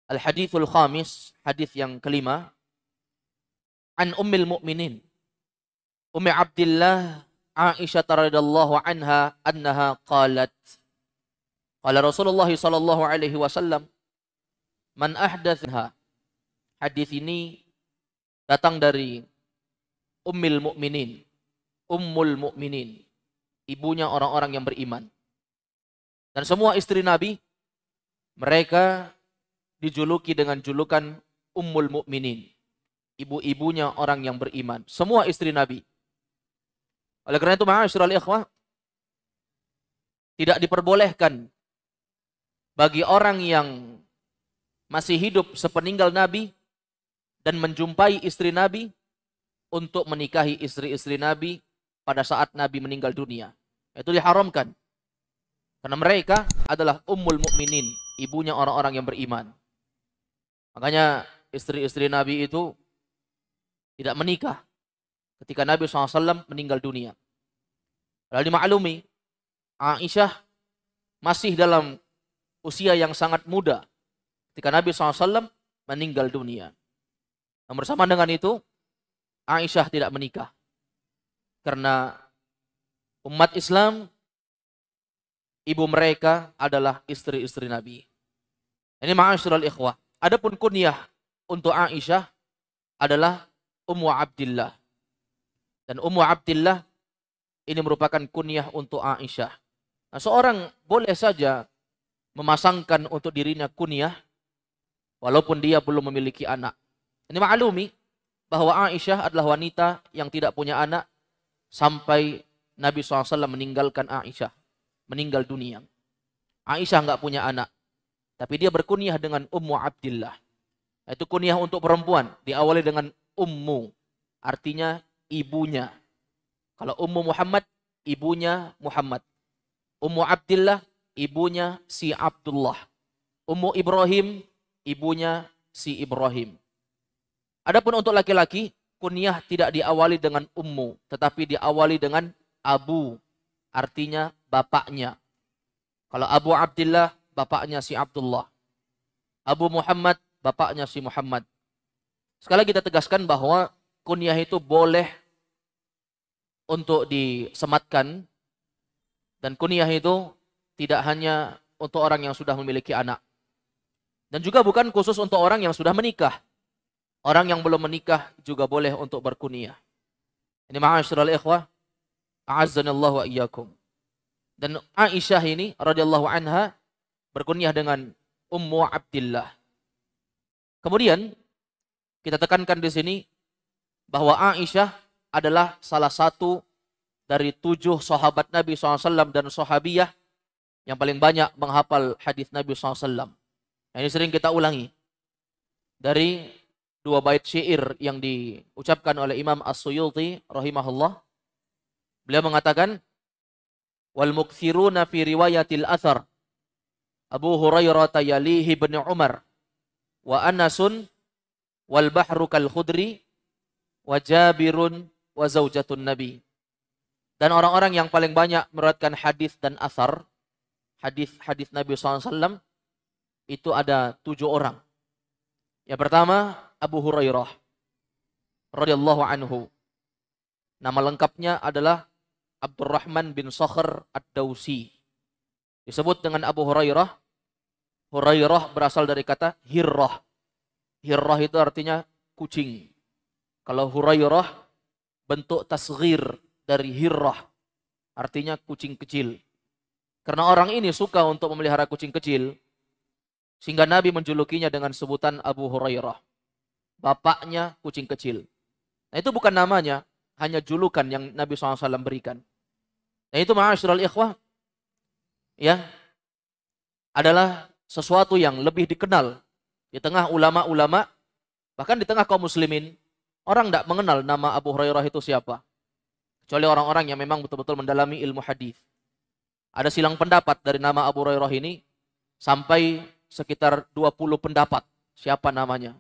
Al-hadithul khamis, hadis yang kelima, an Ummil Mukminin, Ummi Abdillah Aisyah radhiyallahu anha annaha qalat, qala Rasulullah sallallahu alaihi wasallam, man ahdatha. Hadis ini datang dari Ummil Mukminin, Ummul Mukminin, ibunya orang-orang yang beriman. Dan semua istri Nabi, mereka dijuluki dengan julukan Ummul Mukminin, ibu-ibunya orang yang beriman. Semua istri Nabi. Oleh karena itu, ma'asyiral ikhwah, tidak diperbolehkan bagi orang yang masih hidup sepeninggal Nabi dan menjumpai istri Nabi untuk menikahi istri-istri Nabi pada saat Nabi meninggal dunia. Itu diharamkan. Karena mereka adalah Ummul Mukminin, ibunya orang-orang yang beriman. Makanya istri-istri Nabi itu tidak menikah ketika Nabi SAW meninggal dunia. Lalu dimaklumi, Aisyah masih dalam usia yang sangat muda ketika Nabi SAW meninggal dunia. Namun bersama dengan itu, Aisyah tidak menikah. Karena umat Islam, ibu mereka adalah istri-istri Nabi. Ini ma'asyiral ikhwah. Adapun kunyah untuk Aisyah adalah Ummu Abdillah. Dan Ummu Abdillah ini merupakan kunyah untuk Aisyah. Nah, seorang boleh saja memasangkan untuk dirinya kunyah walaupun dia belum memiliki anak. Ini maklumi bahwa Aisyah adalah wanita yang tidak punya anak sampai Nabi SAW meninggalkan Aisyah, meninggal dunia. Aisyah nggak punya anak, tapi dia berkunyah dengan Ummu Abdillah. Itu kunyah untuk perempuan, diawali dengan Ummu, artinya ibunya. Kalau Ummu Muhammad, ibunya Muhammad. Ummu Abdillah, ibunya si Abdullah. Ummu Ibrahim, ibunya si Ibrahim. Adapun untuk laki-laki, kunyah tidak diawali dengan Ummu, tetapi diawali dengan Abu, artinya bapaknya. Kalau Abu Abdillah, bapaknya si Abdullah. Abu Muhammad, bapaknya si Muhammad. Sekali lagi kita tegaskan bahwa kunyah itu boleh untuk disematkan, dan kunyah itu tidak hanya untuk orang yang sudah memiliki anak. Dan juga bukan khusus untuk orang yang sudah menikah. Orang yang belum menikah juga boleh untuk berkunyah. Ini ma'asyiral ikhwah, a'azzanallahu wa iyyakum. Dan Aisyah ini radhiyallahu anha berkunyah dengan Ummu Abdillah. Kemudian kita tekankan di sini bahwa Aisyah adalah salah satu dari 7 sahabat Nabi SAW dan sahabiyah yang paling banyak menghafal hadis Nabi SAW. Nah, ini sering kita ulangi dari 2 bait syair yang diucapkan oleh Imam As-Suyuti rahimahullah. Beliau mengatakan, wal mukthiruna fi riwayatil athar Abu Hurairah yalihi ibn Umar wa Anasun wal bahru kal khudri wa Jabirun wa zaujatun Nabi. Dan orang-orang yang paling banyak meriwayatkan hadis dan athar, hadis Nabi SAW, itu ada 7 orang. Yang pertama, Abu Hurairah radhiyallahu anhu. Nama lengkapnya adalah Abdurrahman bin Sakhr Ad-Dausi. Disebut dengan Abu Hurairah. Hurairah berasal dari kata hirrah. Hirrah itu artinya kucing. Kalau Hurairah bentuk tasghir dari hirrah, artinya kucing kecil. Karena orang ini suka untuk memelihara kucing kecil, sehingga Nabi menjulukinya dengan sebutan Abu Hurairah, bapaknya kucing kecil. Nah, itu bukan namanya, hanya julukan yang Nabi SAW berikan. Nah, itu ma'asyiral ikhwah, ya, adalah sesuatu yang lebih dikenal di tengah ulama-ulama, bahkan di tengah kaum muslimin. Orang tidak mengenal nama Abu Hurairah itu siapa, kecuali orang-orang yang memang betul-betul mendalami ilmu hadis. Ada silang pendapat dari nama Abu Hurairah ini sampai sekitar 20 pendapat siapa namanya.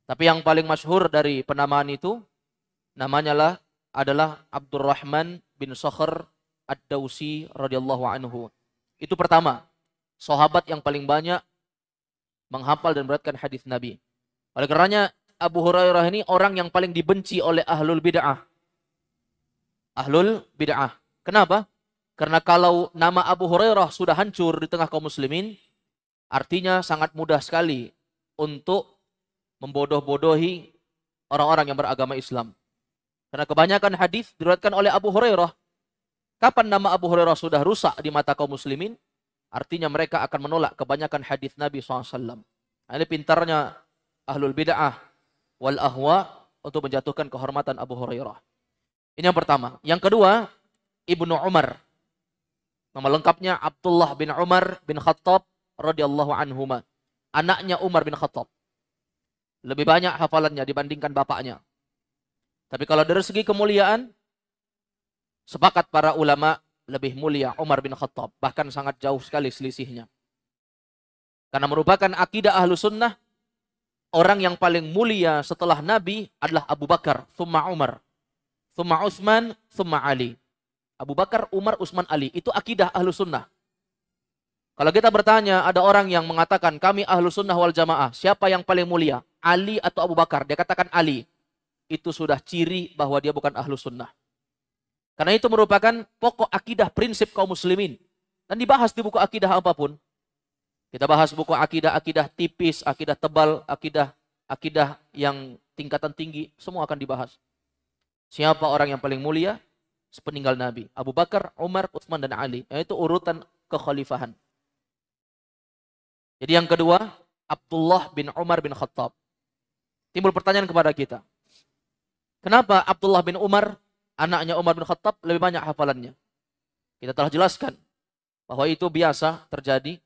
Tapi yang paling masyhur dari penamaan itu, namanya adalah Abdurrahman bin Sakhr Ad-Dausi radhiyallahu anhu. Itu pertama, sahabat yang paling banyak menghafal dan beratkan hadis Nabi. Oleh karenanya Abu Hurairah ini orang yang paling dibenci oleh ahlul bid'ah. Ahlul bid'ah. Kenapa? Karena kalau nama Abu Hurairah sudah hancur di tengah kaum muslimin, artinya sangat mudah sekali untuk membodoh-bodohi orang-orang yang beragama Islam. Karena kebanyakan hadis diriwayatkan oleh Abu Hurairah. Kapan nama Abu Hurairah sudah rusak di mata kaum muslimin, artinya mereka akan menolak kebanyakan hadis Nabi SAW. Ini pintarnya ahlul bid'ah wal ahwa untuk menjatuhkan kehormatan Abu Hurairah. Ini yang pertama. Yang kedua, Ibnu Umar. Nama lengkapnya Abdullah bin Umar bin Khattab radhiyallahu anhuma. Anaknya Umar bin Khattab. Lebih banyak hafalannya dibandingkan bapaknya. Tapi kalau dari segi kemuliaan, sepakat para ulama lebih mulia Umar bin Khattab. Bahkan sangat jauh sekali selisihnya. Karena merupakan akidah ahlu sunnah, orang yang paling mulia setelah Nabi adalah Abu Bakar, thumma Umar, thumma Utsman, thumma Ali. Abu Bakar, Umar, Utsman, Ali. Itu akidah ahlu sunnah. Kalau kita bertanya, ada orang yang mengatakan, kami ahlu sunnah wal jamaah, siapa yang paling mulia? Ali atau Abu Bakar? Dia katakan Ali. Itu sudah ciri bahwa dia bukan ahlu sunnah. Karena itu merupakan pokok akidah prinsip kaum muslimin. Dan dibahas di buku akidah apapun. Kita bahas buku akidah tipis, akidah tebal, akidah yang tingkatan tinggi. Semua akan dibahas. Siapa orang yang paling mulia? Sepeninggal Nabi. Abu Bakar, Umar, Utsman, dan Ali. Itu urutan kekhalifahan. Jadi yang kedua, Abdullah bin Umar bin Khattab. Timbul pertanyaan kepada kita. Kenapa Abdullah bin Umar, anaknya Umar bin Khattab, lebih banyak hafalannya? Kita telah jelaskan bahwa itu biasa terjadi.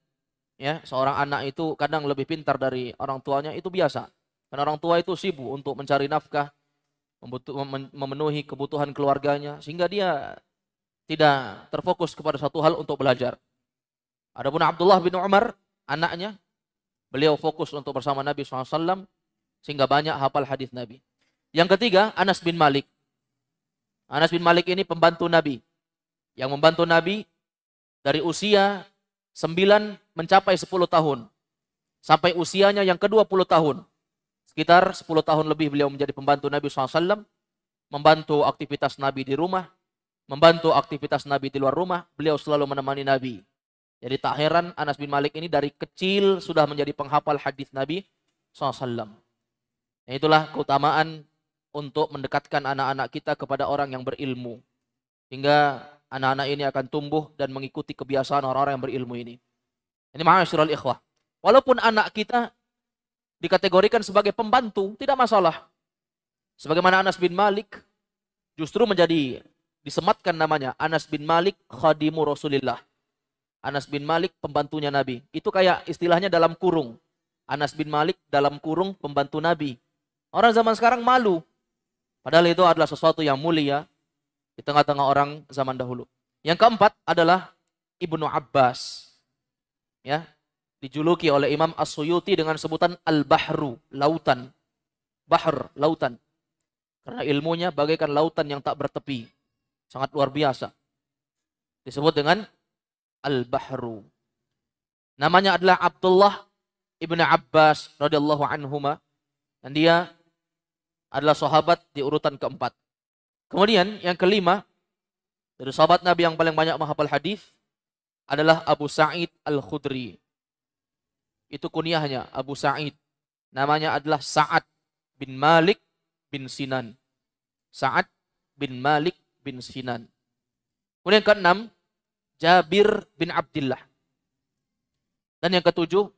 Ya, seorang anak itu kadang lebih pintar dari orang tuanya, itu biasa. Karena orang tua itu sibuk untuk mencari nafkah, memenuhi kebutuhan keluarganya, sehingga dia tidak terfokus kepada satu hal untuk belajar. Adapun Abdullah bin Umar, anaknya, beliau fokus untuk bersama Nabi SAW, sehingga banyak hafal hadis Nabi. Yang ketiga, Anas bin Malik. Anas bin Malik ini pembantu Nabi. Yang membantu Nabi dari usia 9 mencapai 10 tahun. Sampai usianya yang ke-20 tahun. Sekitar 10 tahun lebih beliau menjadi pembantu Nabi SAW. Membantu aktivitas Nabi di rumah. Membantu aktivitas Nabi di luar rumah. Beliau selalu menemani Nabi. Jadi tak heran Anas bin Malik ini dari kecil sudah menjadi penghafal hadis Nabi SAW. Nah, itulah keutamaan untuk mendekatkan anak-anak kita kepada orang yang berilmu. Hingga anak-anak ini akan tumbuh dan mengikuti kebiasaan orang-orang yang berilmu ini. Ini ma'asyiral ikhwah. Walaupun anak kita dikategorikan sebagai pembantu, tidak masalah. Sebagaimana Anas bin Malik justru menjadi disematkan namanya Anas bin Malik khadimu Rasulillah. Anas bin Malik pembantunya Nabi. Itu kayak istilahnya dalam kurung. Anas bin Malik dalam kurung pembantu Nabi. Orang zaman sekarang malu. Padahal itu adalah sesuatu yang mulia di tengah-tengah orang zaman dahulu. Yang keempat adalah Ibnu Abbas. Ya, dijuluki oleh Imam As-Suyuti dengan sebutan Al-Bahru, lautan. Bahr, lautan. Karena ilmunya bagaikan lautan yang tak bertepi. Sangat luar biasa. Disebut dengan Al-Bahru. Namanya adalah Abdullah Ibnu Abbas radhiyallahu anhuma. Dan dia adalah sahabat di urutan keempat. Kemudian yang kelima, dari sahabat Nabi yang paling banyak menghafal hadis adalah Abu Sa'id Al-Khudri. Itu kunyahnya Abu Sa'id. Namanya adalah Sa'ad bin Malik bin Sinan. Sa'ad bin Malik bin Sinan. Kemudian yang keenam, Jabir bin Abdullah. Dan yang ketujuh,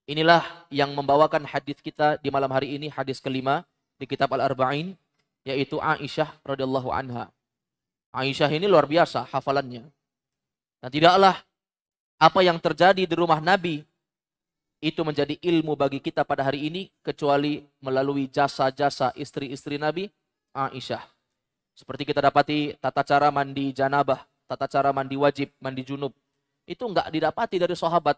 inilah yang membawakan hadis kita di malam hari ini, hadis kelima di kitab Al-Arba'in, yaitu Aisyah radhiyallahu anha. Aisyah ini luar biasa hafalannya. Dan tidaklah apa yang terjadi di rumah Nabi itu menjadi ilmu bagi kita pada hari ini kecuali melalui jasa-jasa istri-istri Nabi Aisyah. Seperti kita dapati tata cara mandi janabah, tata cara mandi wajib, mandi junub. Itu enggak didapati dari sahabat.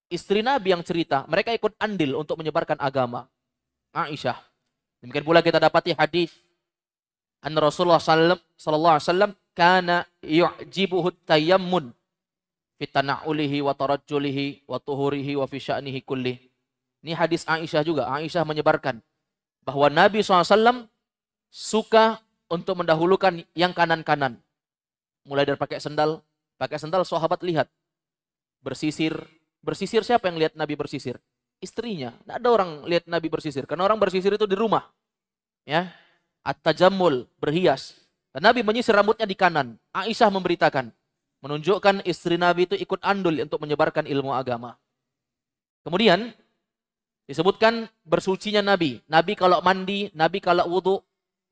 Istri Nabi yang cerita, mereka ikut andil untuk menyebarkan agama. Aisyah. Demikian pula kita dapati hadis an Rasulullah sallallahu alaihi wasallam kana yu'jibuhu tayammun fi tana'ulihi wa tarajjulihi wa tuhurihi wa fi sya'nihi kullih. Ini hadis Aisyah juga. Aisyah menyebarkan bahwa Nabi SAW suka untuk mendahulukan yang kanan-kanan. Mulai dari pakai sandal sahabat lihat. Bersisir. Bersisir, siapa yang lihat Nabi bersisir? Istrinya. Tidak ada orang lihat Nabi bersisir. Karena orang bersisir itu di rumah. Ya, at-tajammul, berhias. Dan Nabi menyisir rambutnya di kanan. Aisyah memberitakan. Menunjukkan istri Nabi itu ikut andul untuk menyebarkan ilmu agama. Kemudian disebutkan bersucinya Nabi. Nabi kalau mandi, Nabi kalau wudu.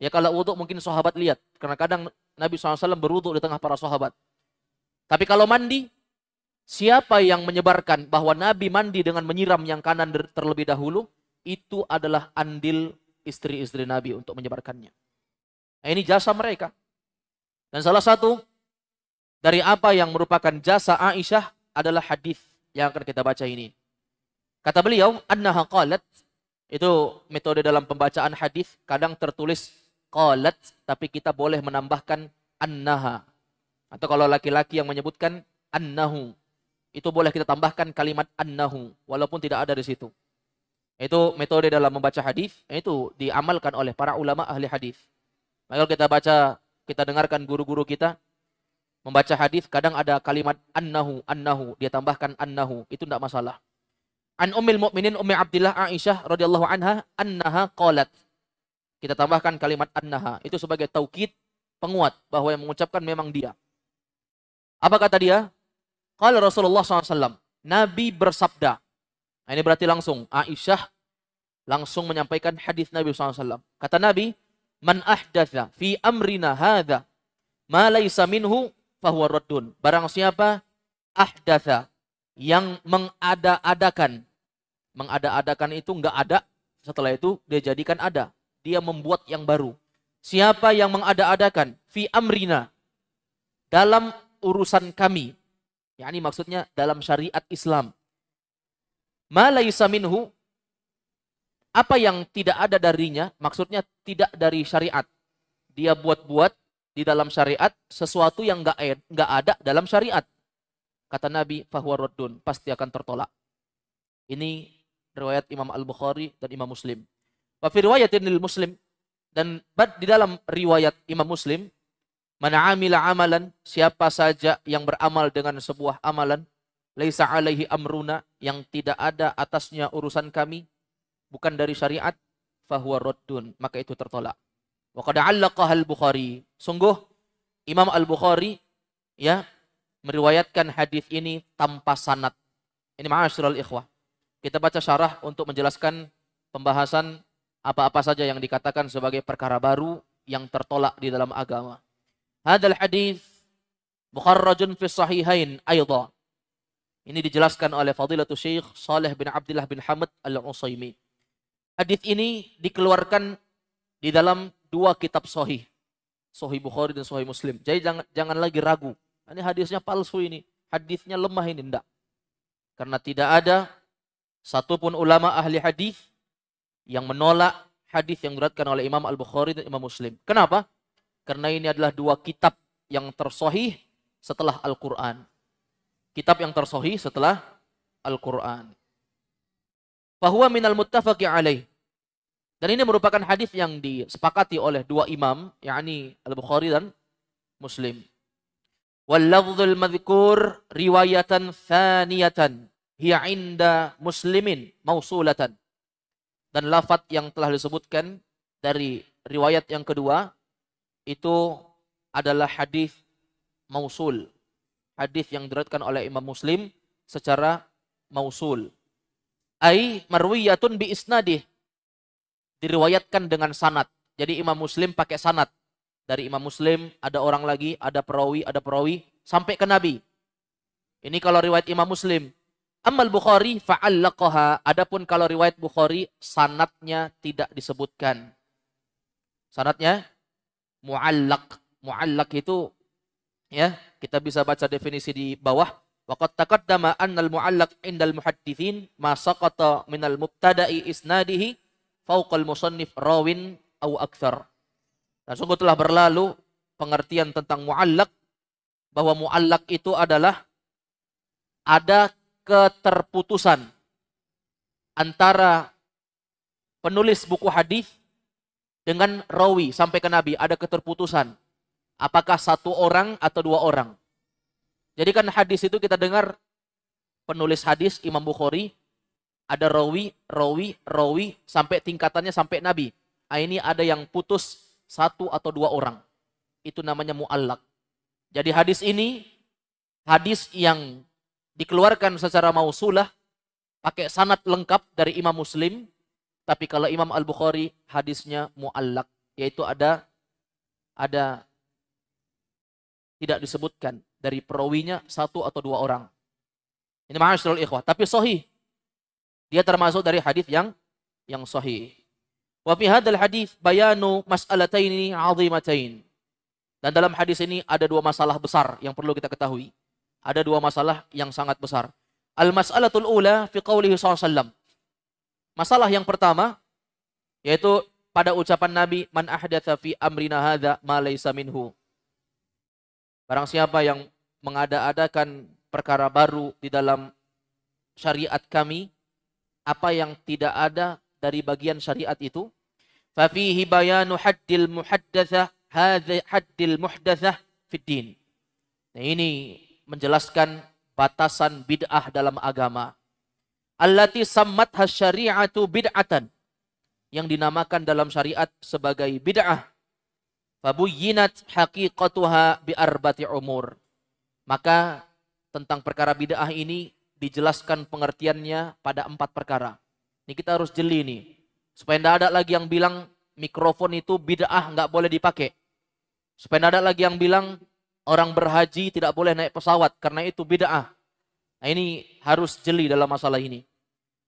Ya kalau wudu mungkin sahabat lihat. Karena kadang Nabi SAW berwudu di tengah para sahabat. Tapi kalau mandi, siapa yang menyebarkan bahwa Nabi mandi dengan menyiram yang kanan terlebih dahulu, itu adalah andil istri-istri Nabi untuk menyebarkannya. Nah, ini jasa mereka. Dan salah satu dari apa yang merupakan jasa Aisyah adalah hadis yang akan kita baca ini. Kata beliau, annaha qalat, itu metode dalam pembacaan hadis, kadang tertulis qalat, tapi kita boleh menambahkan annaha. Atau kalau laki-laki yang menyebutkan annahu, itu boleh kita tambahkan kalimat annahu, walaupun tidak ada di situ. Itu metode dalam membaca hadis, itu diamalkan oleh para ulama ahli hadis. Maka kalau kita baca, kita dengarkan guru-guru kita membaca hadis, kadang ada kalimat annahu, dia tambahkan annahu, itu tidak masalah. An Ummil Mukminin Ummi Abdillah Aisyah radhiyallahu anha annaha qalat. Kita tambahkan kalimat annaha, itu sebagai taukid, penguat bahwa yang mengucapkan memang dia. Apa kata dia? Qala Rasulullah SAW, Nabi bersabda. Nah, ini berarti langsung Aisyah langsung menyampaikan hadis Nabi SAW. Kata Nabi, man ahdatha fi amrina hadha ma laysa minhu fahuwa raddun. Barang siapa ahdatha, yang mengada-adakan itu enggak ada, setelah itu dia jadikan ada, dia membuat yang baru. Siapa yang mengada-adakan fi amrina, dalam urusan kami, yakni maksudnya dalam syariat Islam, ma laysa minhu, apa yang tidak ada darinya, maksudnya tidak dari syariat. Dia buat-buat di dalam syariat sesuatu yang enggak ada dalam syariat. Kata Nabi, fahuwa raddun, pasti akan tertolak. Ini riwayat Imam Al-Bukhari dan Imam Muslim. Wa fi riwayatin Muslim, dan di dalam riwayat Imam Muslim, man amila amalan, siapa saja yang beramal dengan sebuah amalan, laisa alaihi amruna, yang tidak ada atasnya urusan kami, bukan dari syariat, fahuwa raddun, maka itu tertolak. Wa qad 'allaqaha Al-Bukhari. Sungguh Imam Al-Bukhari ya meriwayatkan hadis ini tanpa sanad. Ini ma'asyiral ikhwah. Kita baca syarah untuk menjelaskan pembahasan apa-apa saja yang dikatakan sebagai perkara baru yang tertolak di dalam agama. Hadal hadis mukharrajun fi sahihain aidha. Ini dijelaskan oleh Fadilatul Syekh Saleh bin Abdullah bin Hamad Al-Utsaimin. Hadis ini dikeluarkan di dalam dua kitab sahih. Sahih Bukhari dan Sahih Muslim. Jadi jangan lagi ragu. Ini hadisnya palsu ini. Hadisnya lemah ini. Tidak. Karena tidak ada satupun ulama ahli hadis yang menolak hadis yang diriwayatkan oleh Imam Al-Bukhari dan Imam Muslim. Kenapa? Karena ini adalah dua kitab yang tersahih setelah Al-Quran. Kitab yang tersahih setelah Al-Quran. Fahuwa minal muttafaqi alaih. Dan ini merupakan hadis yang disepakati oleh dua imam, yakni Al-Bukhari dan Muslim. Wal lafdzul madhkur riwayatan thaniyatan hiya inda Muslimin mausulatan. Dan lafaz yang telah disebutkan dari riwayat yang kedua itu adalah hadis mausul. Hadis yang diriwayatkan oleh Imam Muslim secara mausul. Ai marwiyatun bi isnadih. Diriwayatkan dengan sanad. Jadi Imam Muslim pakai sanad. Dari Imam Muslim ada orang lagi, ada perawi sampai ke Nabi. Ini kalau riwayat Imam Muslim. Ammal Bukhari fa'allaqaha. Adapun kalau riwayat Bukhari sanadnya tidak disebutkan. Sanadnya mu'allaq. Mu'allaq itu ya, kita bisa baca definisi di bawah. Waqad taqaddama annal mu'allaq indal muhadditsin ma saqata minal mubtada'i isnadihi fauqal musannif rawin au akthar. Dan sungguh telah berlalu pengertian tentang mu'allaq, bahwa mu'allaq itu adalah ada keterputusan, antara penulis buku hadis dengan rawi sampai ke Nabi ada keterputusan. Apakah satu orang atau dua orang? Jadi kan hadis itu kita dengar penulis hadis Imam Bukhari, ada rawi, sampai tingkatannya sampai Nabi. Ini ada yang putus satu atau dua orang. Itu namanya mu'allaq. Jadi hadis ini, hadis yang dikeluarkan secara mausulah, pakai sanad lengkap dari Imam Muslim. Tapi kalau Imam Al-Bukhari, hadisnya mu'allaq. Yaitu ada tidak disebutkan dari perawinya satu atau dua orang. Ini ma'asyiral ikhwah. Tapi sahih. Dia termasuk dari hadis yang sahih. Wa fi hadzal hadis bayanu mas'alataini 'azimatain. Dan dalam hadis ini ada dua masalah besar yang perlu kita ketahui. Ada dua masalah yang sangat besar. Al-mas'alatul ula fi qaulihi sallallahu alaihi wasallam. Masalah yang pertama yaitu pada ucapan Nabi, man ahdatsa fi amrina hadza ma laysa minhu. Barang siapa yang mengada-adakan perkara baru di dalam syariat kami, apa yang tidak ada dari bagian syariat itu, fa fihi bayanu haddil muhaddatsah haddil muhdatsah fid din. Nah, ini menjelaskan batasan bid'ah dalam agama. Allati sammatha syari'atu bid'atan, yang dinamakan dalam syariat sebagai bid'ah. Fabuyyinat haqiqatuha bi arba'ati umur. Maka tentang perkara bid'ah ini dijelaskan pengertiannya pada 4 perkara. Ini kita harus jeli nih. Supaya tidak ada lagi yang bilang mikrofon itu bid'ah, nggak boleh dipakai. Supaya tidak ada lagi yang bilang orang berhaji tidak boleh naik pesawat karena itu bid'ah. Nah, ini harus jeli dalam masalah ini.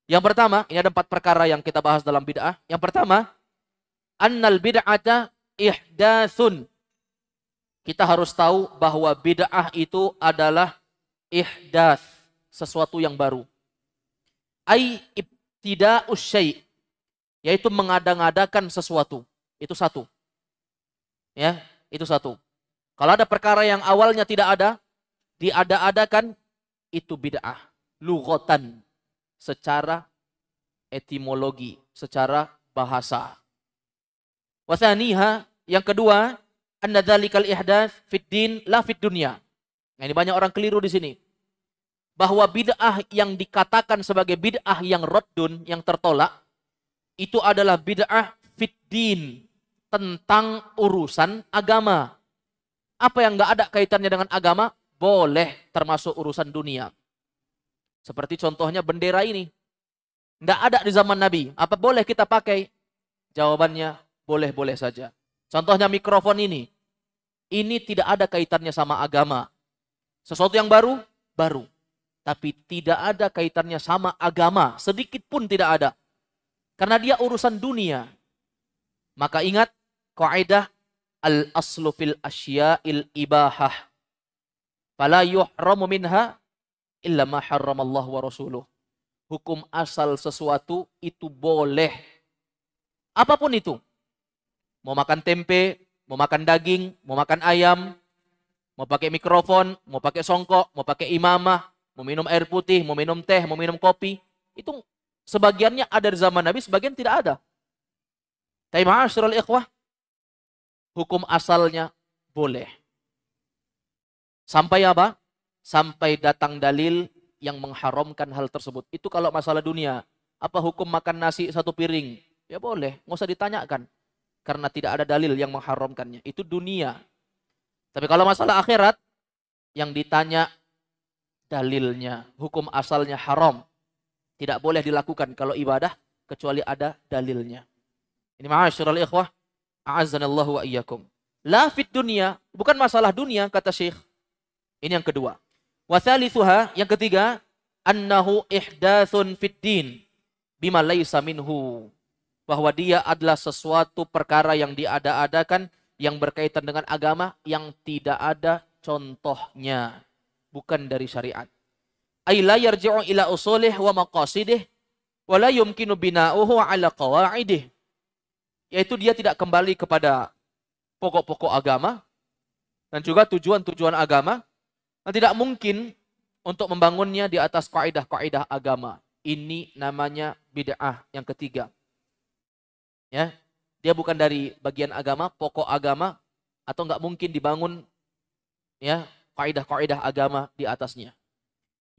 Yang pertama, ini ada 4 perkara yang kita bahas dalam bid'ah. Yang pertama, annal bid'ata ihdatsun. Kita harus tahu bahwa bid'ah itu adalah ihdats, sesuatu yang baru. Ai ibtida'us syai', yaitu mengada-ngadakan sesuatu. Itu satu. Ya, itu satu. Kalau ada perkara yang awalnya tidak ada, diada-adakan, itu bid'ah. Lughatan, secara etimologi, secara bahasa. Wasaniha, yang kedua, anna dzalikal ihdats fid din la fid dunya. Nah, ini banyak orang keliru di sini. Bahwa bid'ah yang dikatakan sebagai bid'ah yang raddun, yang tertolak, itu adalah bid'ah fid din, tentang urusan agama. Apa yang enggak ada kaitannya dengan agama, boleh termasuk urusan dunia. Seperti contohnya bendera ini. Enggak ada di zaman Nabi. Apa boleh kita pakai? Jawabannya, boleh-boleh saja. Contohnya mikrofon ini. Ini tidak ada kaitannya sama agama. Sesuatu yang baru, baru. Tapi tidak ada kaitannya sama agama. Sedikit pun tidak ada. Karena dia urusan dunia. Maka ingat, kaidah al-aslu fil asya'il ibahah. Fala yuhramu minha illa ma harramallahu wa rasuluh. Hukum asal sesuatu itu boleh. Apapun itu. Mau makan tempe, mau makan daging, mau makan ayam, mau pakai mikrofon, mau pakai songkok, mau pakai imamah, mau minum air putih, mau minum teh, mau minum kopi. Itu sebagiannya ada di zaman Nabi, sebagian tidak ada. Tapi ma'asyiral ikhwah, hukum asalnya boleh. Sampai apa? Sampai datang dalil yang mengharamkan hal tersebut. Itu kalau masalah dunia. Apa hukum makan nasi satu piring? Ya boleh, nggak usah ditanyakan. Karena tidak ada dalil yang mengharamkannya. Itu dunia. Tapi kalau masalah akhirat, yang ditanya dalilnya, hukum asalnya haram. Tidak boleh dilakukan kalau ibadah, kecuali ada dalilnya. Ini ma'asyiral ikhwah, a'azzanallahu wa iyyakum. La fit dunia, bukan masalah dunia, kata Syekh. Ini yang kedua. Wa thalithuha, yang ketiga, annahu ihdatsun fid din bima laisa minhu. Bahwa dia adalah sesuatu perkara yang diada-adakan yang berkaitan dengan agama yang tidak ada contohnya, bukan dari syariat. Ay la yarji'u ila usulih wa maqasidih wa la yumkinu bina'uhu ala qawaidih. Yaitu dia tidak kembali kepada pokok-pokok agama dan juga tujuan-tujuan agama, dan tidak mungkin untuk membangunnya di atas kaidah-kaidah agama. Ini namanya bid'ah yang ketiga. Ya, dia bukan dari bagian agama, pokok agama, atau nggak mungkin dibangun ya kaidah-kaidah agama di atasnya.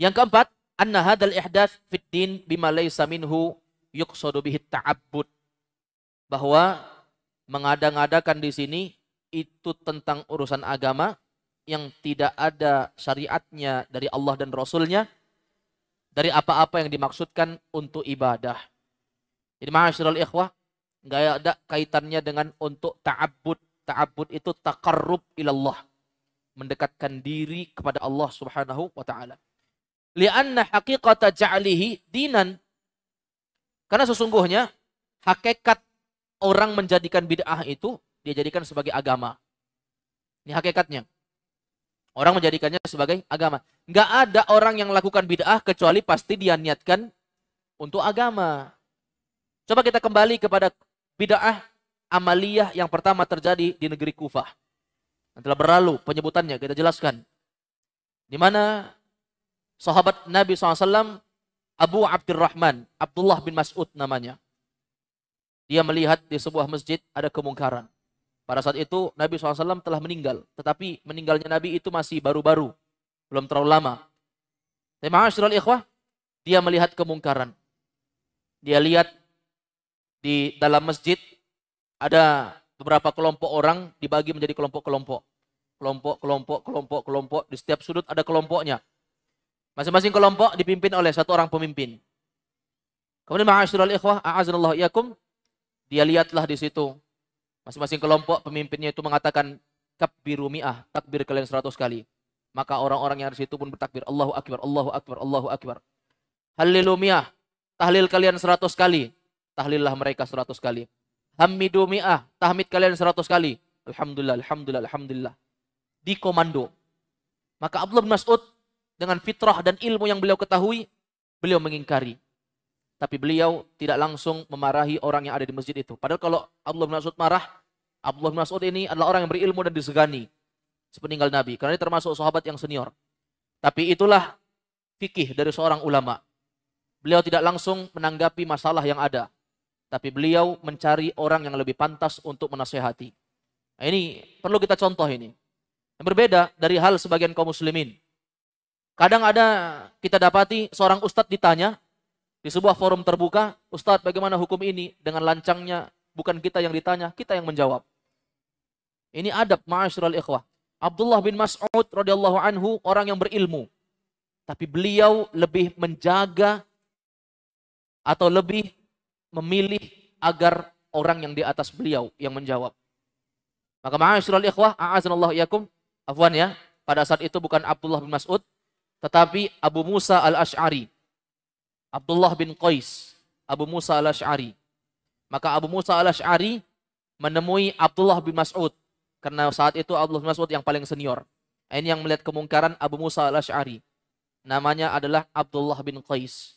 Yang keempat, anna hadzal ihdats fid din bima laysa minhu yuqsadu bihi ta'abbud. Bahwa mengada-ngadakan di sini itu tentang urusan agama yang tidak ada syariatnya dari Allah dan Rasulnya, dari apa-apa yang dimaksudkan untuk ibadah. Jadi ma'asyiral ikhwah, nggak ada kaitannya dengan untuk ta'abbud. Ta'abbud itu taqarrub ilallah, mendekatkan diri kepada Allah Subhanahu wa taala. Li'anna haqiqata ja'lihi dinan. Karena sesungguhnya hakikat orang menjadikan bid'ah itu dia jadikan sebagai agama. Ini hakikatnya. Orang menjadikannya sebagai agama. Nggak ada orang yang melakukan bid'ah kecuali pasti dia niatkan untuk agama. Coba kita kembali kepada bid'ah amaliyah yang pertama terjadi di negeri Kufah. Yang telah berlalu penyebutannya kita jelaskan. Di mana sahabat Nabi SAW Abu Abdurrahman, Abdullah bin Mas'ud namanya. Dia melihat di sebuah masjid ada kemungkaran. Pada saat itu Nabi SAW telah meninggal. Tetapi meninggalnya Nabi itu masih baru-baru. Belum terlalu lama. Tapi ma'asyiral ikhwah, dia melihat kemungkaran. Dia lihat di dalam masjid ada beberapa kelompok orang dibagi menjadi kelompok-kelompok. Kelompok. Di setiap sudut ada kelompoknya. Masing-masing kelompok dipimpin oleh satu orang pemimpin. Kemudian ma'asyiral ikhwah, a'azanallahu iyakum, dia lihatlah di situ. Masing-masing kelompok pemimpinnya itu mengatakan kabbiru mi'ah, takbir kalian 100 kali. Maka orang-orang yang di situ pun bertakbir, Allahu akbar, Allahu akbar, Allahu akbar. Halilu mi'ah, tahlil kalian 100 kali. Tahlillah mereka 100 kali. Hamidu mi'ah, tahmid kalian 100 kali. Alhamdulillah, alhamdulillah, alhamdulillah. Di komando. Maka Abdullah bin Mas'ud dengan fitrah dan ilmu yang beliau ketahui, beliau mengingkari. Tapi beliau tidak langsung memarahi orang yang ada di masjid itu. Padahal kalau Abdullah bin Mas'ud marah, Abdullah bin Mas'ud ini adalah orang yang berilmu dan disegani sepeninggal Nabi. Karena dia termasuk sahabat yang senior. Tapi itulah fikih dari seorang ulama. Beliau tidak langsung menanggapi masalah yang ada. Tapi beliau mencari orang yang lebih pantas untuk menasehati. Nah, ini perlu kita contoh ini. Yang berbeda dari hal sebagian kaum muslimin. Kadang ada kita dapati seorang ustadz ditanya, di sebuah forum terbuka, Ustadz bagaimana hukum ini? Dengan lancangnya, bukan kita yang ditanya, kita yang menjawab. Ini adab ma'asyiral ikhwah. Abdullah bin Mas'ud radhiyallahu anhu orang yang berilmu. Tapi beliau lebih menjaga atau lebih memilih agar orang yang di atas beliau yang menjawab. Maka ma'asyiral ikhwah, a'azanallahu iyakum, afwan ya, pada saat itu bukan Abdullah bin Mas'ud, tetapi Abu Musa al-Ash'ari. Abdullah bin Qais, Abu Musa al-Ash'ari. Maka Abu Musa al-Ash'ari menemui Abdullah bin Mas'ud. Karena saat itu Abdullah bin Mas'ud yang paling senior. Ini yang melihat kemungkaran Abu Musa al-Ash'ari. Namanya adalah Abdullah bin Qais.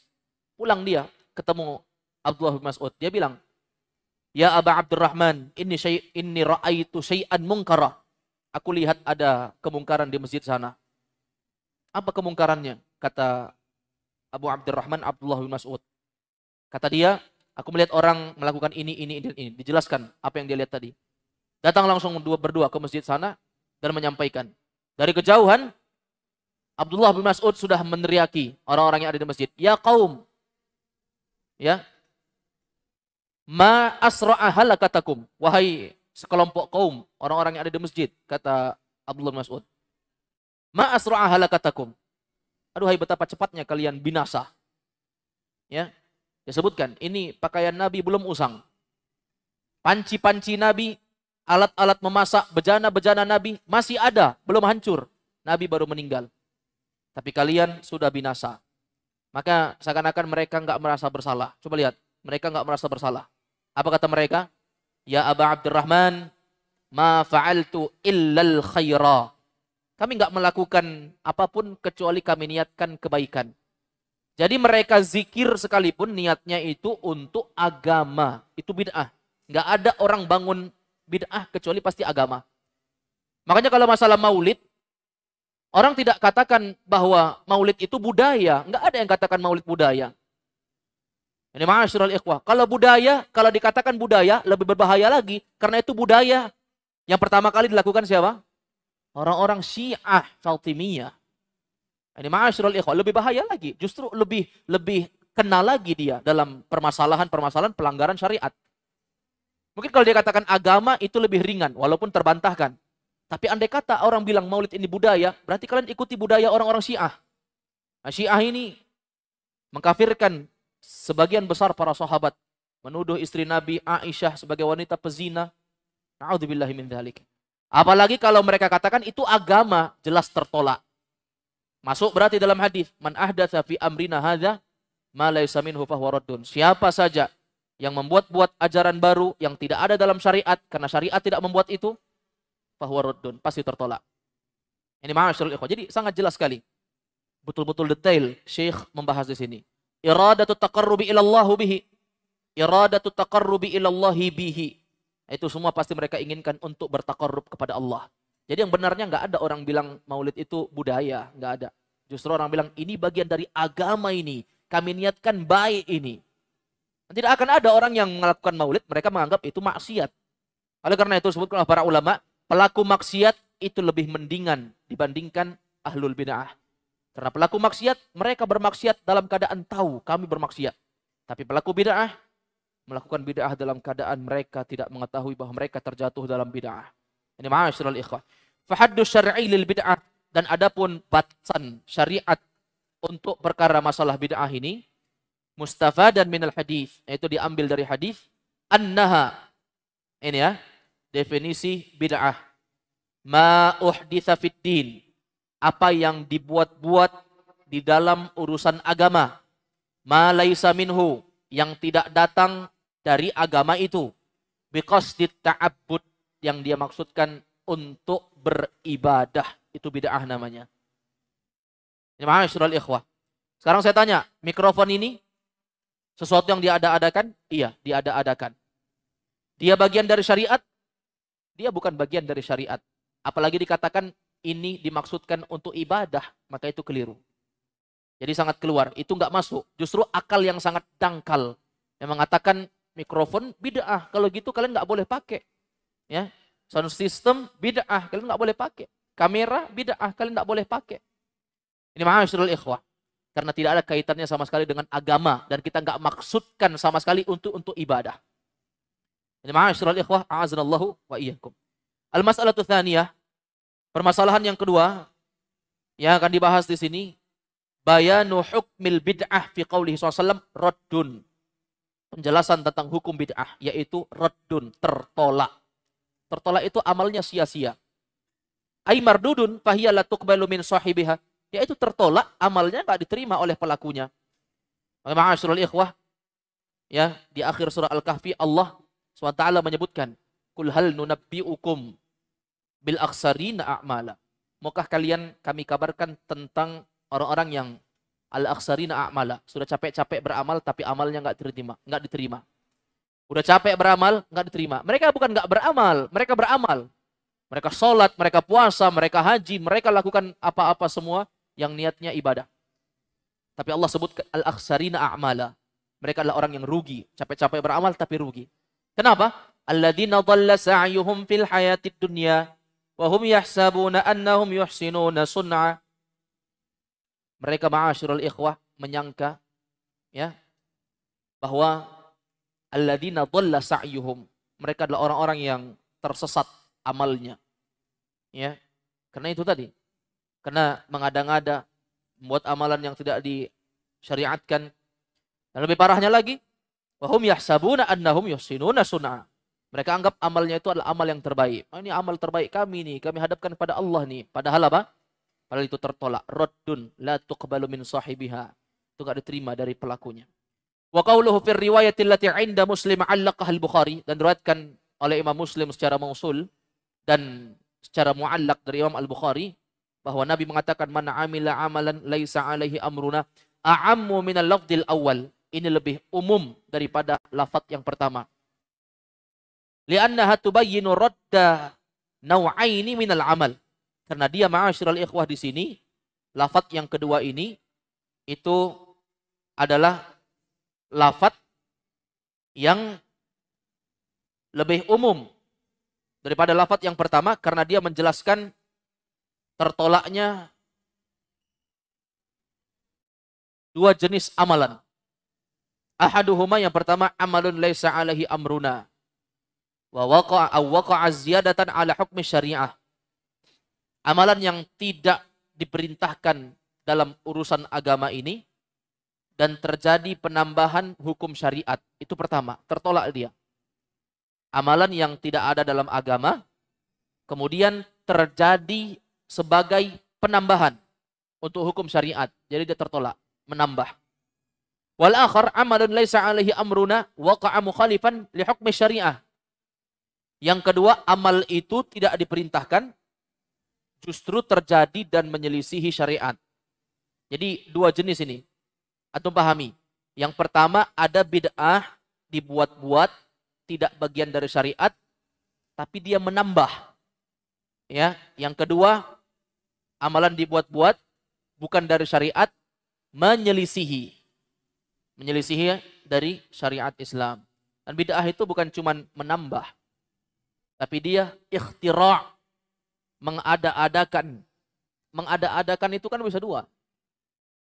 Pulang dia, ketemu Abdullah bin Mas'ud. Dia bilang, Ya Aba Abdurrahman, inni ra'aitu syai'an munkara. Aku lihat ada kemungkaran di masjid sana. Apa kemungkarannya? Kata Abu Abdurrahman Abdullah bin Mas'ud. Kata dia, aku melihat orang melakukan ini. Dijelaskan apa yang dia lihat tadi. Datang langsung berdua ke masjid sana dan menyampaikan. Dari kejauhan, Abdullah bin Mas'ud sudah meneriaki orang-orang yang ada di masjid. Ya kaum. Ya. Ma asra'a halakatakum. Wahai sekelompok kaum, orang-orang yang ada di masjid. Kata Abdullah bin Mas'ud. Ma asra'a halakatakum. Aduhai betapa cepatnya kalian binasa. Ya, disebutkan ini pakaian Nabi belum usang. Panci-panci Nabi, alat-alat memasak, bejana-bejana Nabi masih ada, belum hancur. Nabi baru meninggal. Tapi kalian sudah binasa. Maka seakan-akan mereka enggak merasa bersalah. Coba lihat, mereka enggak merasa bersalah. Apa kata mereka? Ya Aba Abdurrahman, ma fa'altu illal khaira. Kami enggak melakukan apapun kecuali kami niatkan kebaikan. Jadi mereka zikir sekalipun niatnya itu untuk agama. Itu bid'ah. Enggak ada orang bangun bid'ah kecuali pasti agama. Makanya kalau masalah maulid, orang tidak katakan bahwa maulid itu budaya. Enggak ada yang katakan maulid budaya. Ini ma'asyiral ikhwah. Kalau budaya, kalau dikatakan budaya lebih berbahaya lagi karena itu budaya yang pertama kali dilakukan siapa? Orang-orang Syiah Fatimiyah. Ini ma'asyiral ikhwah lebih bahaya lagi. Justru lebih kena lagi dia dalam permasalahan pelanggaran syariat. Mungkin kalau dia katakan agama itu lebih ringan walaupun terbantahkan. Tapi andai kata orang bilang maulid ini budaya, berarti kalian ikuti budaya orang-orang Syiah. Nah, Syiah ini mengkafirkan sebagian besar para sahabat, menuduh istri Nabi Aisyah sebagai wanita pezina. Na'udzubillahi min dzalik. Apalagi kalau mereka katakan itu agama, jelas tertolak. Masuk berarti dalam hadis, man ahdatsa fi amrina hadza ma laysa minhu fahuwa raddun. Siapa saja yang membuat-buat ajaran baru yang tidak ada dalam syariat karena syariat tidak membuat itu, fahuwa raddun, pasti tertolak. Ini ma'asyiral ikhwah. Jadi sangat jelas sekali. Betul-betul detail Syekh membahas di sini. Iradatu taqarrubi ilallahu bihi. Iradatu taqarrubi ilallahi bihi. Itu semua pasti mereka inginkan untuk bertaqarrub kepada Allah. Jadi yang benarnya nggak ada orang bilang maulid itu budaya, nggak ada. Justru orang bilang ini bagian dari agama ini. Kami niatkan baik ini. Tidak akan ada orang yang melakukan maulid, mereka menganggap itu maksiat. Oleh karena itu disebutkan oleh para ulama, pelaku maksiat itu lebih mendingan dibandingkan ahlul bid'ah. Karena pelaku maksiat, mereka bermaksiat dalam keadaan tahu kami bermaksiat. Tapi pelaku bid'ah melakukan bid'ah dalam keadaan mereka tidak mengetahui bahwa mereka terjatuh dalam bid'ah. Ini ma'asyiral ikhwah. Fahaddu syar'i lil bid'ah, dan adapun batasan syariat untuk perkara masalah bid'ah ini mustafadan minal hadis, yaitu diambil dari hadis annaha, ini ya, definisi bid'ah. Ma uhditsa fid din, apa yang dibuat-buat di dalam urusan agama. Ma laisa minhu, yang tidak datang dari agama itu. Biqasdit ta'abbud, yang dia maksudkan untuk beribadah, itu bid'ah namanya. Ini ma'asyiral ikhwah. Sekarang saya tanya, mikrofon ini sesuatu yang diada-adakan? Iya, diada-adakan. Dia bagian dari syariat? Dia bukan bagian dari syariat. Apalagi dikatakan ini dimaksudkan untuk ibadah, maka itu keliru. Jadi sangat keluar, itu nggak masuk. Justru akal yang sangat dangkal yang mengatakan mikrofon bid'ah. Kalau gitu kalian nggak boleh pakai. Ya, sound system bid'ah, kalian nggak boleh pakai. Kamera bid'ah, kalian nggak boleh pakai. Ini ma'asyiral ikhwah. Karena tidak ada kaitannya sama sekali dengan agama dan kita nggak maksudkan sama sekali untuk ibadah. Ini ma'asyiral ikhwah, a'azanallahu wa iyyakum. Al-mas'alatu tsaniyah, permasalahan yang kedua yang akan dibahas di sini, bayanu hukmil bid'ah fi qaulihi SAW raddun. Penjelasan tentang hukum bid'ah, yaitu raddun, tertolak. Tertolak itu amalnya sia-sia. Ai mardudun fahiya la tuqbalu min sahibiha, yaitu tertolak, amalnya enggak diterima oleh pelakunya. Ma'asyiral ikhwah, ya, di akhir surah Al-Kahfi Allah SWT menyebutkan, kul hal nunabbi'ukum bil akhsarina a'mala. Maukah kalian kami kabarkan tentang orang-orang yang al-akhsarina a'mala, sudah capek-capek beramal tapi amalnya enggak diterima. Udah capek beramal, enggak diterima. Mereka bukan enggak beramal, mereka beramal. Mereka sholat, mereka puasa, mereka haji, mereka lakukan apa-apa semua yang niatnya ibadah. Tapi Allah sebut al-akhsarina a'mala. Mereka adalah orang yang rugi, capek-capek beramal tapi rugi. Kenapa? Alladzina dhalla sa'yuhum fil hayatid dunya wa hum yahsabuna annahum yuhsinuna sun'a. Mereka ma'asyiral ikhwah menyangka ya bahwa alladzina dhalla sa'yuhum, mereka adalah orang-orang yang tersesat amalnya. Ya. Karena itu tadi. Karena mengada-ngada, membuat amalan yang tidak disyariatkan. Dan lebih parahnya lagi, wa hum yahsabuna annahum yuhsinuna sun'a. Mereka anggap amalnya itu adalah amal yang terbaik. Oh, ini amal terbaik kami nih, kami hadapkan kepada Allah nih. Padahal apa? Padahal itu tertolak. Raddun la tuqbalu min sahibiha. Itu enggak diterima dari pelakunya. Wa qauluhu fir riwayatil lati 'inda Muslim 'allaqaha al-Bukhari, dan diriwayatkan oleh Imam Muslim secara mausul dan secara mu'allaq dari Imam Al-Bukhari bahwa Nabi mengatakan man 'amila 'amalan laisa 'alaihi amruna a'ammu minal lafdzil awal. Ini lebih umum daripada lafaz yang pertama. Li'annaha tubayyinu radda naw'aini minal 'amal. Karena dia ma'asyiral ikhwah di sini lafaz yang kedua ini itu adalah lafaz yang lebih umum daripada lafaz yang pertama karena dia menjelaskan tertolaknya dua jenis amalan. Ahaduhuma, yang pertama, amalun laisa alaihi amruna wa waqa'a ziyadatan ala hukmi syariah. Amalan yang tidak diperintahkan dalam urusan agama ini dan terjadi penambahan hukum syariat. Itu pertama, tertolak dia. Amalan yang tidak ada dalam agama, kemudian terjadi sebagai penambahan untuk hukum syariat. Jadi dia tertolak, menambah. Wal akhar amalun laisa alaihi amruna waqa'a mukhalifan li hukmi syariah. Yang kedua, amal itu tidak diperintahkan, justru terjadi dan menyelisihi syariat. Jadi dua jenis ini. Antum pahami. Yang pertama, ada bid'ah dibuat-buat, tidak bagian dari syariat, tapi dia menambah. Ya, yang kedua, amalan dibuat-buat, bukan dari syariat, menyelisihi dari syariat Islam. Dan bid'ah itu bukan cuma menambah, tapi dia ikhtira', mengada-adakan. Mengada-adakan itu kan bisa dua.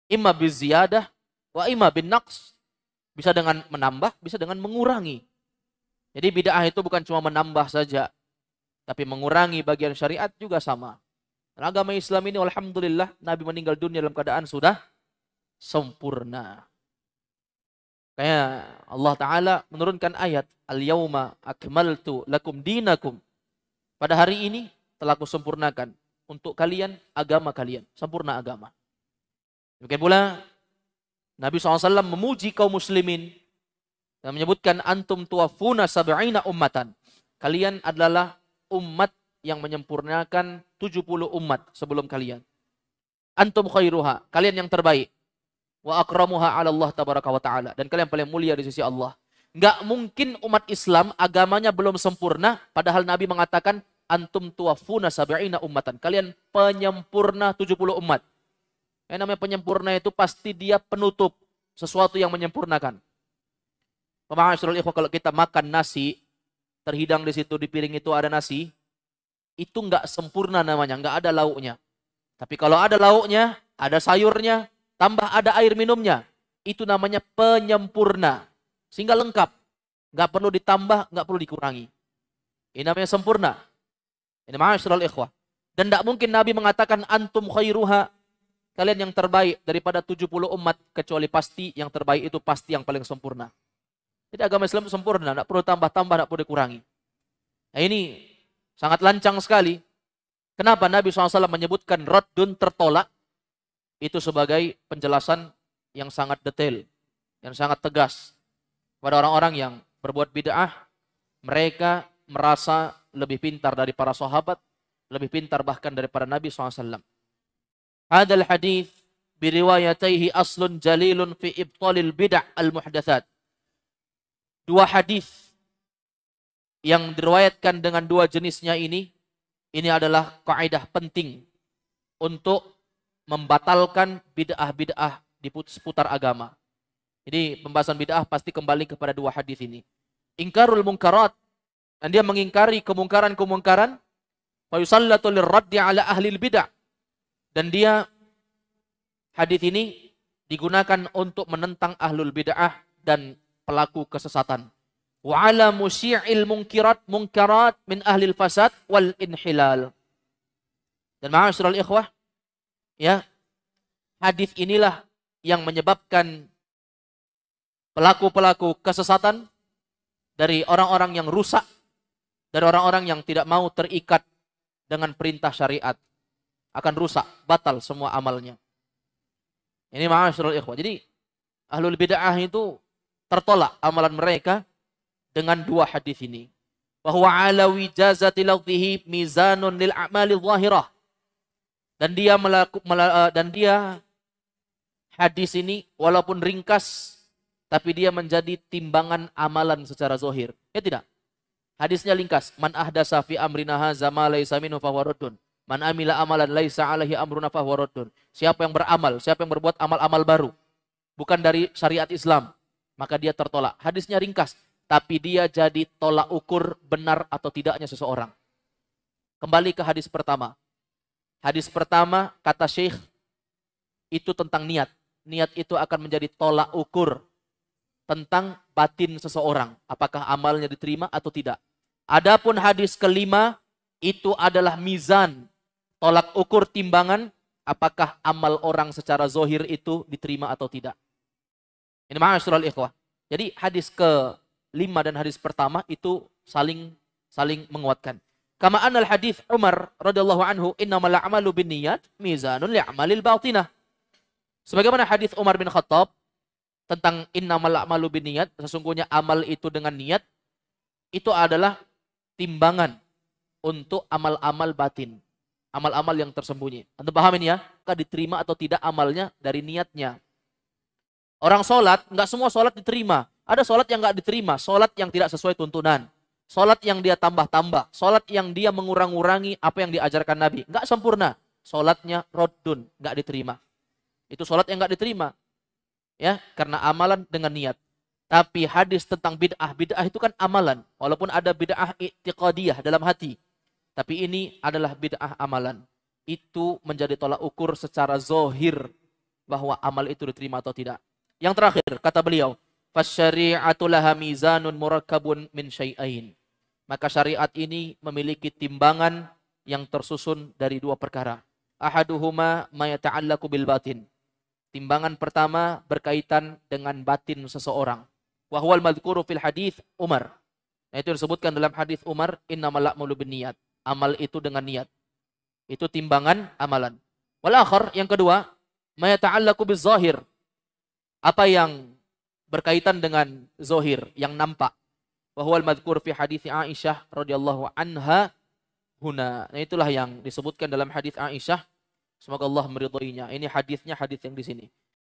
Imma biziyadah wa imma bin naqs. Bisa dengan menambah, bisa dengan mengurangi. Jadi bid'ah itu bukan cuma menambah saja, tapi mengurangi bagian syariat juga sama. Dan agama Islam ini alhamdulillah Nabi meninggal dunia dalam keadaan sudah sempurna. Kayak Allah Ta'ala menurunkan ayat, Al-yawma akmaltu lakum dinakum. Pada hari ini telah kusempurnakan untuk kalian agama kalian. Sempurna agama. Demikian pula Nabi SAW memuji kaum muslimin dan menyebutkan antum tuwafuna sab'ina ummatan. Kalian adalah umat yang menyempurnakan 70 umat sebelum kalian. Antum khairuha, kalian yang terbaik. Wa akramuha 'ala Allah tabaraka wa ta'ala, dan kalian paling mulia di sisi Allah. Enggak mungkin umat Islam agamanya belum sempurna padahal Nabi mengatakan antum tuwafuna sab'ina ummatan. Kalian penyempurna 70 umat. Yang namanya penyempurna itu pasti dia penutup sesuatu yang menyempurnakan. Ma'asyiral ikhwah, kalau kita makan nasi, terhidang di situ di piring itu ada nasi, itu enggak sempurna namanya, enggak ada lauknya. Tapi kalau ada lauknya, ada sayurnya, tambah ada air minumnya, itu namanya penyempurna. Sehingga lengkap. Enggak perlu ditambah, enggak perlu dikurangi. Ini namanya sempurna. Ini ma'asyiral ikhwah. Dan enggak mungkin Nabi mengatakan antum khairuha, kalian yang terbaik daripada 70 umat, kecuali pasti yang terbaik itu pasti yang paling sempurna. Jadi agama Islam itu sempurna, tidak perlu tambah-tambah, tidak perlu dikurangi. Nah ini sangat lancang sekali. Kenapa Nabi SAW menyebutkan raddun, tertolak, itu sebagai penjelasan yang sangat detail, yang sangat tegas. Pada orang-orang yang berbuat bid'ah, mereka merasa lebih pintar dari para sahabat, lebih pintar bahkan daripada Nabi SAW. Hadal hadith biriwayataihi aslun jalilun fi ibtalil bid'ah al-muhdatsat. Dua hadis yang diriwayatkan dengan dua jenisnya ini adalah kaidah penting untuk membatalkan bid'ah-bid'ah di seputar agama. Jadi pembahasan bid'ah pasti kembali kepada dua hadis ini. Ingkarul munkarat, dan dia mengingkari kemungkaran-kemungkaran, fa yusallatu lirraddi ala ahli bid'ah. Dan dia, hadis ini digunakan untuk menentang ahlul bid'ah dan pelaku kesesatan. Wa ala musyi'il munkarat min ahlil fasad wal inhilal. Dan ma'asyiral ikhwah, ya, hadis inilah yang menyebabkan pelaku-pelaku kesesatan dari orang-orang yang rusak, dari orang-orang yang tidak mau terikat dengan perintah syariat, akan rusak, batal semua amalnya. Ini ma'asyiral ikhwah. Jadi ahlul bid'ah itu tertolak amalan mereka dengan dua hadis ini. Bahwa ala wijazati lafzihi mizanun lil a'mali zahirah. Dan dia hadis ini walaupun ringkas tapi dia menjadi timbangan amalan secara zahir. Ya tidak? Hadisnya ringkas. Man ahdasa fi amrina hadza ma laysa minhu fa huwa raddun. Man amila amalan laisa alaihi amruna fa huwa raddun. Siapa yang beramal, siapa yang berbuat amal-amal baru bukan dari syariat Islam, maka dia tertolak. Hadisnya ringkas. tapi dia jadi tolak ukur benar atau tidaknya seseorang. Kembali ke hadis pertama. Hadis pertama kata Syekh itu tentang niat. Niat itu akan menjadi tolak ukur tentang batin seseorang. Apakah amalnya diterima atau tidak. Adapun hadis kelima itu adalah mizan. Tolak ukur timbangan apakah amal orang secara zohir itu diterima atau tidak. Ini ma'asyiral ikhwah. Jadi hadis ke-5 dan hadis pertama itu saling menguatkan. Kama anal hadis Umar radhiyallahu anhu innamal a'malu binniyat mizanun li'amalil batinah. Sebagaimana hadis Umar bin Khattab tentang innamal a'malu binniyat, sesungguhnya amal itu dengan niat, itu adalah timbangan untuk amal-amal batin. Amal-amal yang tersembunyi. Anda paham ini ya? Apakah diterima atau tidak amalnya dari niatnya. Orang sholat, nggak semua sholat diterima. Ada sholat yang nggak diterima. Sholat yang tidak sesuai tuntunan. Sholat yang dia tambah-tambah. Sholat yang dia mengurang-urangi apa yang diajarkan Nabi. Nggak sempurna. Sholatnya roddun, nggak diterima. Itu sholat yang nggak diterima. Ya, karena amalan dengan niat. Tapi hadis tentang bid'ah. Bid'ah itu kan amalan. Walaupun ada bid'ah i'tiqadiyah dalam hati. Tapi ini adalah bid'ah amalan. Itu menjadi tolak ukur secara zohir bahwa amal itu diterima atau tidak. Yang terakhir, kata beliau, fasyari'atu laha mizanun murakkabun min syai'ain. Maka syariat ini memiliki timbangan yang tersusun dari dua perkara. Ahaduhuma ma yata'allaqu bil batin. Timbangan pertama berkaitan dengan batin seseorang. Wa huwal madhkuru fil hadits Umar. Nah, itu disebutkan dalam hadis Umar, innamal a'malu binniyat. Amal itu dengan niat. Itu timbangan amalan. Wal akhar, yang kedua, ma yata'allaqu bizahir. Apa yang berkaitan dengan zohir, yang nampak. Wa huwal madhkur fi hadits Aisyah radhiyallahu anha huna. Nah, itulah yang disebutkan dalam hadis Aisyah. Semoga Allah meridhoinya. Ini hadisnya hadis yang di sini.